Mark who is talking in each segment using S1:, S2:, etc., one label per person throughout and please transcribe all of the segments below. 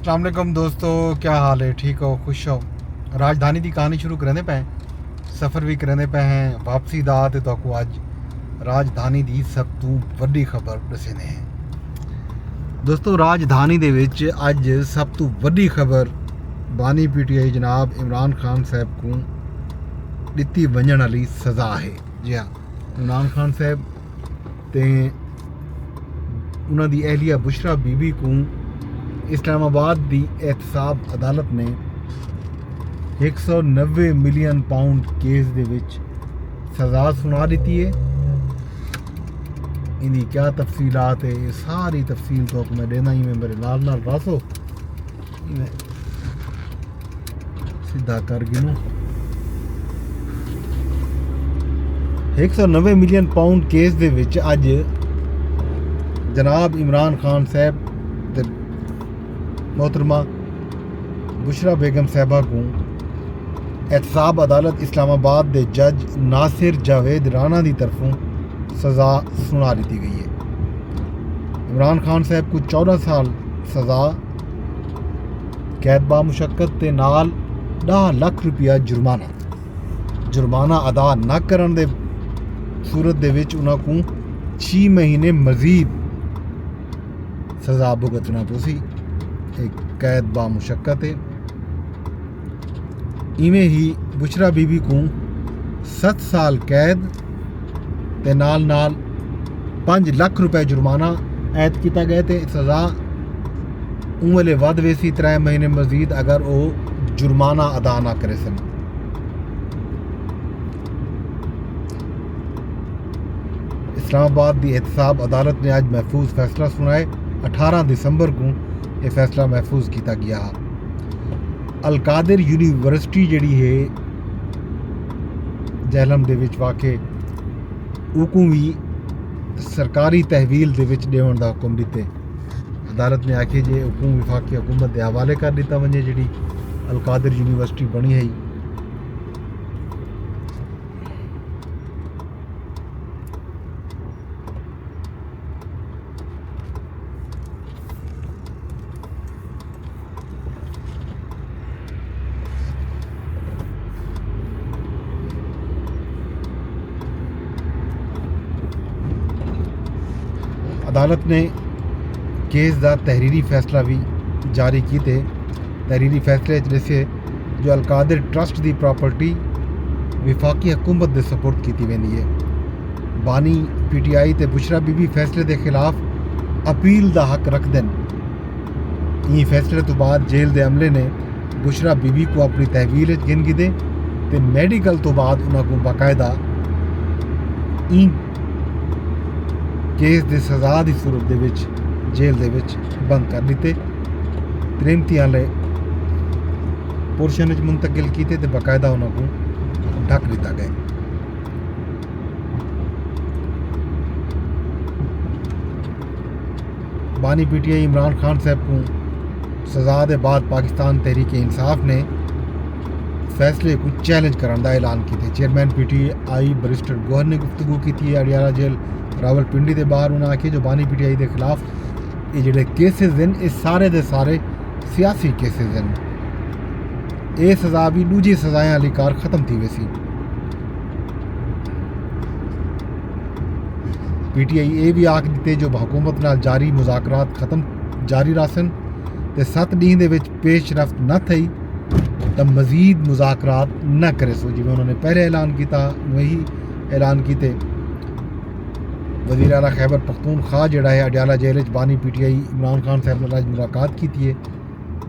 S1: अस्सलाम वालेकुम दोस्तों, क्या हाल है? ठीक हो, खुश हो? राजधानी की कहानी शुरू करने पे सफ़र भी करने पे हैं। वापसी दा ते तो अज राजधानी की सब तो वड्डी खबर दसने हैं। दोस्तों, राजधानी दे विच अज सब तो वड्डी खबर बानी PTI जनाब इमरान खान साहब को दिती वजन वाली सज़ा है। जी हाँ, इमरान खान साहब ते उन्होंने एहलिया बुशरा बीबी को इस्लामाबाद की एहतसाब अदालत ने 190 मिलियन पाउंड केस दे विच सज़ा सुना दी है। इनकी क्या तफसीलात है, ये सारी तफसील तो मैं देना ही मैं मेरे नाल नाल रासो सीधा कर गिनूँ। 190 मिलियन पाउंड केस दे विच अज जनाब इमरान खान साहब ते मोहतरमा बुशरा बेगम साहबा को एहतसाब अदालत इस्लामाबाद के जज नासिर जावेद राणा की तरफों सज़ा सुना दी गई है। इमरान खान साहब को 14 साल सज़ा, कैद बामुशक्कत के नाल 10 लाख रुपया जुर्माना अदा न करन दे सूरत दे विच उन्हां को 6 महीने मजीद सज़ा भुगतना पोसी। एक कैद बामुशक्कत है। इवें ही बुशरा बीबी को 7 साल कैद ते नाल 5 लाख रुपए जुर्माना ऐद किया गया ते सज़ा उमले वध वेसी 3 महीने मजीद अगर वो जुर्माना अदा ना करे सन। इस्लामाबाद की एहतसाब अदालत ने आज महफूज फैसला सुनाए। 18 दिसंबर को यह फैसला महफूज किया गया। अलकादिर यूनिवर्सिटी जिहड़ी है जहलम दे विच वाक़े उको भी सरकारी तहवील दे विच देवन दा हुक्म दिते। अदालत ने आखे जे उको विफाकी हुकूमत के हवाले कर दिता वने जिहड़ी अलकादिर यूनिवर्सिटी बनी है। अदालत ने केस का तहरीरी फैसला भी जारी किए। तहरीरी फैसले जैसे जो अलकादिर ट्रस्ट की प्रॉपर्टी विफाकी हुकूमत के सपुर्द की वेंदी है। बानी PTI ते बुशरा बीबी फैसले के खिलाफ अपील का हक रखते हैं। इन फैसले तो बाद जेल के अमले ने बुशरा बीबी को अपनी तहवील गिन गिदे ते मैडिकल तो बाद उन्होंने बाकायदा इन केस दे सज़ा की सूरत दे विच जेल दे विच बंद कर दिते। त्रिमती वाले पोर्शन मुंतकिल किए तो बाकायदा उन्होंने ढक दिता गया। बानी PTI इमरान खान साहब को सज़ा के बाद पाकिस्तान तहरीक इंसाफ ने फैसले को चैलेंज करने का ऐलान किया। चेयरमैन PTI बैरिस्टर गौहर ने गुफ्तगू की अडियाला जेल रावलपिंडी के बाहर। उन्हें आखे जो बानी PTI के खिलाफ ये जोड़े केसेज हैं ये सारे दे सारे सियासी केसेज हैं। ये सज़ा भी दूजी सज़ाएं वाली कार खत्म थी वैसी। PTI ये भी आख दिते जो हुकूमत नाल जारी मुज़ाकरात खत्म जारी रासन ते 7 दिन दे विच पेशरफ्त न थी तो मजीद मुज़ाकरात न करे सो। जिवें उन्होंने पहले ऐलान किया वही ऐलान किए। वज़ीर आला खैबर पख्तूनख्वा जिहड़ा है अडियाला जेल बानी PTI इमरान खान साहब ने आज मुलाकात की है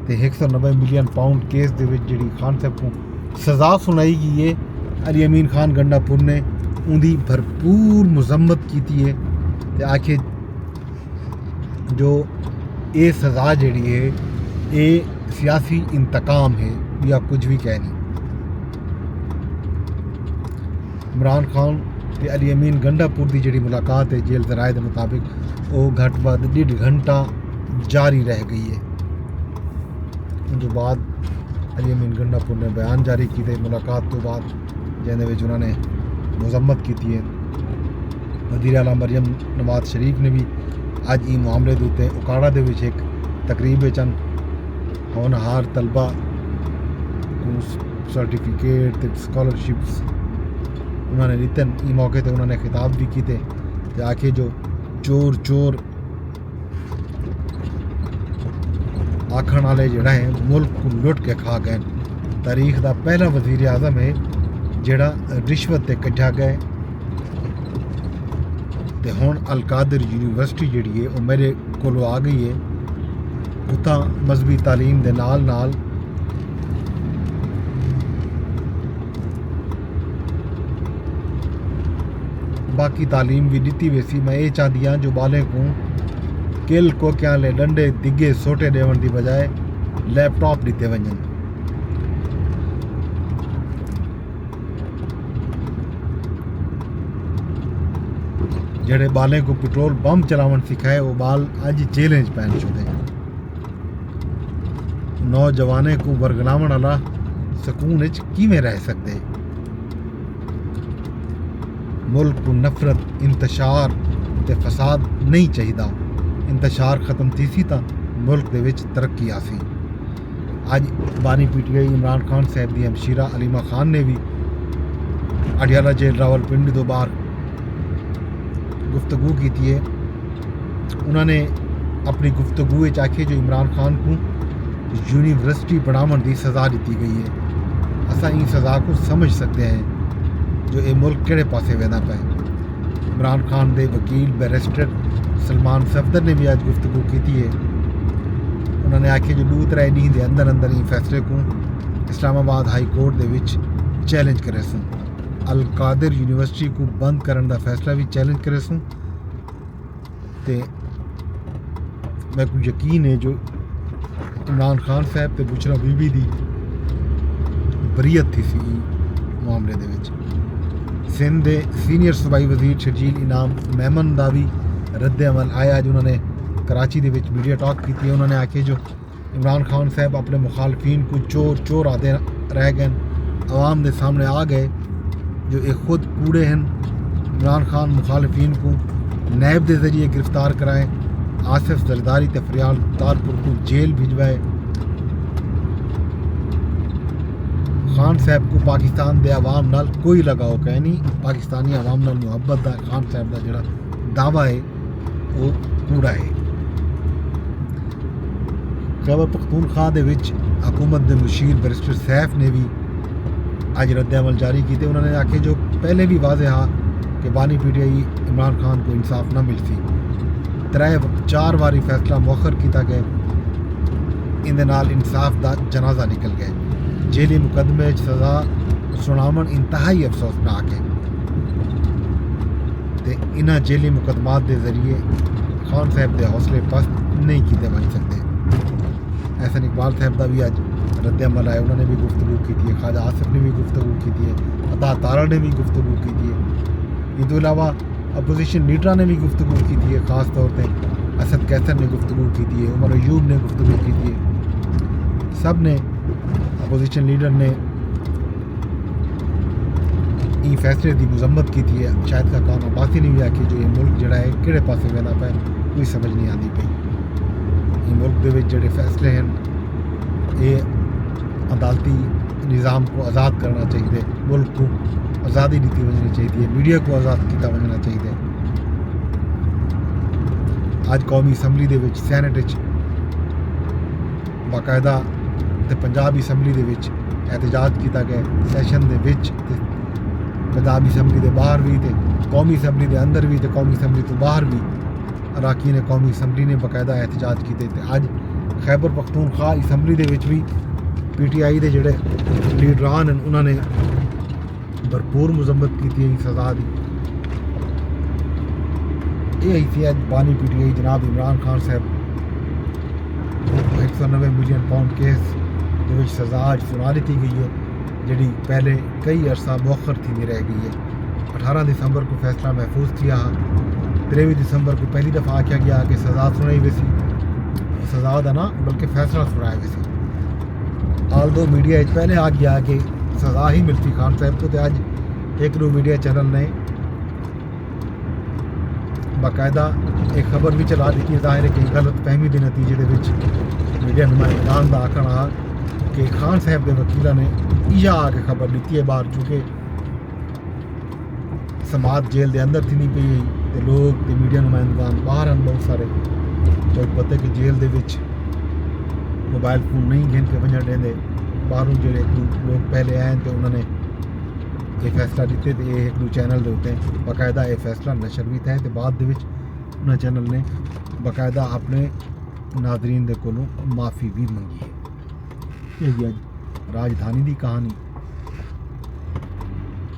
S1: तो 190 मिलियन पाउंड केस दे विच जिहड़ी खान साहब को सज़ा सुनाई गई है। अली अमीन खान गंडापुर ने उनकी भरपूर मजम्मत की है तो आखे जो ये सज़ा जिहड़ी है ये सियासी इंतकाम है या कुछ भी कह नहीं। इमरान खान ते अली अमीन गंडापुर की जी मुलाकात है जेल जराए के मुताबिक वो घट बद 1.5 घंटा जारी रह गई है। उस बाद अली अमीन गंडापुर ने बयान जारी किए मुलाकात तो बाद जिहदे विच उन्होंने मजम्मत की है। वज़ीर आला मरियम नवाज शरीफ ने भी अज इस मामले के उत्ते उकाड़ा दे विच एक तकरीब ہونہار طلبہ کو سرٹیفکیٹ تے اسکالرشپس انہوں نے لیتے ای موقع تے انہوں نے خطاب بھی کیتے تے آکھے جو چور چور آکھن والے جڑا ہے ملک کو لٹ کے کھا گئے. تاریخ دا پہلا وزیر اعظم ہے جڑا رشوت تے کٹھا گئے. تے ہن القادر یونیورسٹی جڑی ہے وہ میرے کولو آ گئی ہے. اتھاں مذہبی تعلیم دے نال نال باقی تعلیم بھی دیتی ویسی. میں یہ چاہتی ہاں جو بالیں کو کل کو کیا لے ڈنڈے دگے سوٹے ڈیون دی بجائے لیپ ٹاپ دیتے ونجن. جڑے بالیں کو پٹرول بم چلاون سکھائے وہ بال اج چیلنج پہن چکے. نوجوانے کو ورگلاون والا سکون وچ کیویں رہ سکتے. ملک کو نفرت انتشار تے فساد نہیں چاہیدا. انتشار ختم تھی سی تا ملک دے وچ ترقی آسی. اج بانی P T I Imran Khan صاحب دی ہمشیرہ علیمہ خان نے بھی اڈیالہ جیل راولپنڈی تو باہر گفتگو کی تھی ہے. انہوں نے اپنی گفتگو آکھے جو عمران خان کو یونیورسٹی بناون دی سزا دیتی گئی ہے. اساں ان سزا کو سمجھ سکتے ہیں جو یہ ملک کہڑے پاسے وینا پے. عمران خان دے وکیل بیرسٹر سلمان صفدر نے بھی آج گفتگو کی ہے. انہوں نے آکھے جو 2-3 دن دے اندر اندر ہی فیصلے کو اسلام آباد ہائی کورٹ دے وچ چیلنج کرے سن. القادر یونیورسٹی کو بند کرن دا فیصلہ بھی چیلنج کرے سن. تے میں کو یقین ہے جو عمران خان صاحب تے بشرا بی بی دی بریت تھی سی معاملے دے وچ. سندھ دے سینئر صوبائی وزیر شرجیل انعام میمن دا بھی رد عمل آیا. جو انہوں نے کراچی دے وچ میڈیا ٹاک کی. انہوں نے آکھے جو عمران خان صاحب اپنے مخالفین کو چور چور آتے رہ گئے, عوام دے سامنے آ گئے جو ایک خود کوڑے ہیں. عمران خان مخالفین کو نیب دے ذریعے گرفتار کرائے, آصف زرداری تے فریال تارپور کو جیل بھجوائے. خان صاحب کو پاکستان دے عوام نال کوئی لگاؤ کہ نہیں. پاکستانی عوام نال محبت دا خان صاحب دا جڑا دعویٰ ہے وہ کوڑا ہے. خیبر پختونخوا دے وچ حکومت دے مشیر بیرسٹر سیف نے بھی اج رد عمل جاری کیتے. انہوں نے آکھے جو پہلے بھی واضح ہا کہ بانی P T I Imran Khan کو انصاف نہ ملسی. 3-4 واری فیصلہ مؤخر کیتا گیا. ان دے نال انصاف دا جنازہ نکل گئے. جیلی مقدمے سزا سناون انتہائی افسوسناک ہے. تے انہاں جیلی مقدمات دے ذریعے خان صاحب دے حوصلے پست نہیں کیتے بن سکتے. احسن اقبال صاحب دا بھی اج رد عمل آئے. انہوں نے بھی گفتگو کی ہے. خواجہ آصف نے بھی گفتگو کی ہے. عطا تارا نے بھی گفتگو کی ہے. اس کے علاوہ اپوزیشن لیڈروں نے بھی گفتگو کی ہے. خاص طور پہ اسد کیسر نے گفتگو کی ہے. عمر ایوب نے گفتگو کی ہے. سب نے اپوزیشن لیڈر نے این فیصلے کی مذمت کی ہے. شاید کا کام عباسی نے بھی آکھی جو یہ ملک جڑا ہے کہڑے پاسے وینا پہ کوئی سمجھ نہیں آتی پی. یہ ملک دے وچ جڑے فیصلے ہیں یہ عدالتی نظام کو آزاد کرنا چاہیے. ملک کو آزادی دیتی وجنی چاہیے. میڈیا کو آزاد کیتا وجنا چاہیے. اج قومی اسمبلی دے وچ سینٹ وچ باقاعدہ تے پنجاب اسمبلی دے وچ احتجاج کیتا گیا. سیشن دے وچ تے پنجاب اسمبلی دے باہر بھی تے قومی اسمبلی دے اندر بھی تے قومی اسمبلی تو باہر بھی اراکین قومی اسمبلی نے باقاعدہ احتجاج کیتے. تے اج خیبر پختونخوا اسمبلی دے وچ بھی پی ٹی آئی دے جڑے لیڈران ہیں انہوں نے بھرپور مذمت کی ہے سزا دی. یہ حیثیت بانی پی ٹی آئی جناب عمران خان صاحب 190 ملین پاؤنڈ کیس جو سزا اج سنا دیتی گئی ہے جڑی پہلے کئی عرصہ مؤخر تھی نہیں رہ گئی ہے. 18 دسمبر کو فیصلہ محفوظ کیا. 23 دسمبر کو پہلی دفعہ کیا گیا کہ سزا سنائی ویسی سزا دا نا بلکہ فیصلہ سنایا ویسی. آل دو میڈیا پہلے آ گیا کہ سزا ہی ملتی خان صاحب کو. تو اج ایک دو میڈیا چینل نے باقاعدہ ایک خبر بھی چلا دیتی ہے. ظاہر ہے کہ غلط فہمی کے نتیجے دے وچ मीडिया नुमाइंदान का आखना कि खान साहब के वकील ने इया आके खबर दी है बाहर, चूँकि समाज जेल के अंदर थी नहीं पई तो लोग ते मीडिया नुमाइंदान बाहर हैं बहुत सारे। तो पता कि जेल दे विच मोबाइल फोन नहीं गिन के वजन देंदे, बाहरों जो लोग पहले आए तो उन्होंने ये फैसला दिते तो ये एक दो चैनल के उत्ते बाकायदा ये फैसला नशर भी था। तो बाद दे विच उन्होंने चैनल ने बाकायदा अपने नाजरीन दे कोलों माफ़ी भी मंगी है। यही अज राजधानी की कहानी।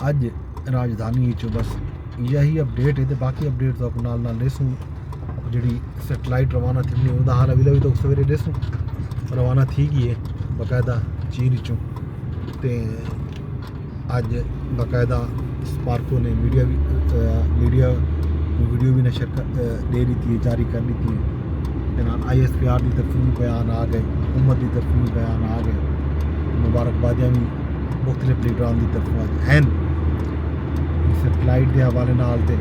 S1: अज राजधानी चो बस यही अपडेट है। तो बाकी अपडेट तो नाल नाल देसूँ जी सैटेलाइट रवाना थी वह हाल अभी तो सवेरे देसूँ रवाना थी गई है बाकायदा चीन चों। तो अज बाकायदा स्पार्को ने मीडिया वीडियो भी नशर दे दी थी, जारी कर दी थी। ISPR की तरफ भी बयान आ गए, हुकूमत की तरफ भी बयान आ गए, मुबारकबादियाँ भी मुख्तलिफ लीडरान की तरफ हैं। सैटेलाइट के हवाले नाल ते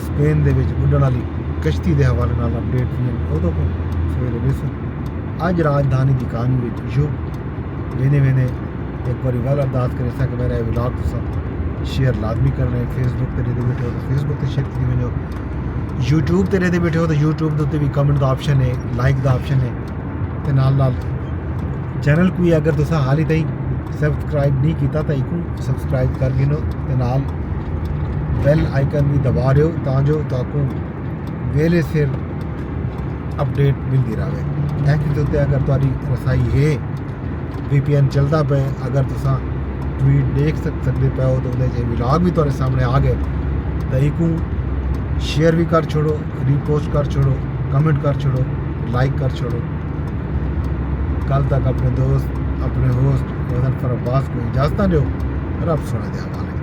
S1: स्पेन दे विच उड्डण वाली कश्ती के हवाले नाल अपडेट भी हैं, उदों को सवेरे देसूँ। अज राजधानी की कहानी में जो वेने वेने एक बार वल अरदास करे कि मेरा व्लॉग तुम शेयर लाजमी करना है। फेसबुक पर रहते बैठे हो तो फेसबुक पर शेयर करी वजो, यूट्यूब पर रहते बैठे हो तो यूट्यूब के उत्ते भी कमेंट का ऑप्शन है, लाइक का ऑप्शन है। तो नाल चैनल को अगर तुम हाल ही ताई सबसक्राइब नहीं किया तो एक सबसक्राइब कर गिनो, तो नाल बैल आइकन भी दबा रहे हो ताकि ताकू वेले सिर अपडेट मिलती रहे। एक्ट उत्ते अगर तुम्हारी रसाई है VPN चलता पे, अगर तुसा ट्वीट देख सकते पे हो तो उन्हें व्लॉग भी तुम्हारे सामने आ गए तो एक शेयर भी कर छोड़ो, रीपोस्ट कर छोड़ो, कमेंट कर छोड़ो, लाइक कर छोड़ो। कल तक अपने दोस्त अपने होस्ट वजन फर अब्बास को इजाज़त दो। रब सुना दे हवाले।